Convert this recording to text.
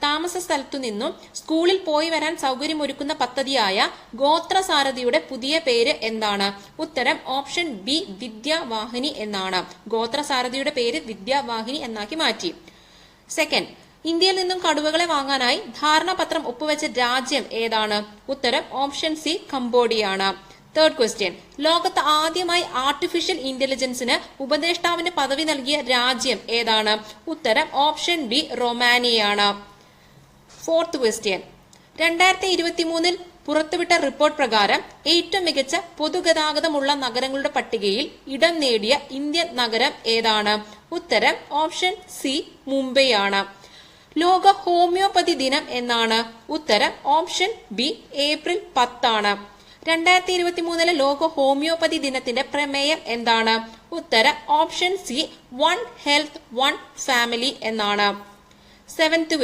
താമസ സ്ഥലത്തു നിന്നും സ്കൂളിൽ പോയി വരാൻ സൗകര്യമൊരുക്കുന്ന പദ്ധതിയായ ഗോത്രസാരഥിയുടെ പുതിയ പേര് എന്താണ്? ഉത്തരം ഓപ്ഷൻ ബി വിദ്യാവാഹിനി എന്നാണ്. ഗോത്രസാരഥിയുടെ പേര് വിദ്യാവാഹിനി എന്നാക്കി മാറ്റി. സെക്കൻഡ്, ഇന്ത്യയിൽ നിന്നും കടുവകളെ വാങ്ങാനായി ധാരണാപത്രം ഒപ്പുവെച്ച രാജ്യം ഏതാണ്? ഉത്തരം ഓപ്ഷൻ സി കംബോഡിയയാണ്. തേർഡ് ക്വസ്റ്റ്യൻ, ലോകത്ത് ആദ്യമായി ആർട്ടിഫിഷ്യൽ ഇന്റലിജൻസിന് ഉപദേഷ്ടാവിന് പദവി നൽകിയ രാജ്യം ഏതാണ്? ഉത്തരം ഓപ്ഷൻ ബി റൊമാനിയയാണ്. ഫോർത്ത് ക്വസ്റ്റ്യൻ, 2023 പുറത്തുവിട്ട റിപ്പോർട്ട് പ്രകാരം ഏറ്റവും മികച്ച പൊതുഗതാഗതമുള്ള നഗരങ്ങളുടെ പട്ടികയിൽ ഇടം നേടിയ ഇന്ത്യൻ നഗരം ഏതാണ്? ഉത്തരം ഓപ്ഷൻ സി മുംബൈ ആണ്. ലോക ഹോമിയോപ്പതി ദിനം എന്നാണ്? ഉത്തരം ഓപ്ഷൻ ബി ഏപ്രിൽ 10 ആണ്. 2023 ലോക ഹോമിയോപ്പതി ദിനത്തിന്റെ പ്രമേയം എന്താണ്? ഉത്തരം ഓപ്ഷൻ സി 1 ഹെൽത്ത് 1 ഫാമിലി എന്നാണ്. സെവൻത്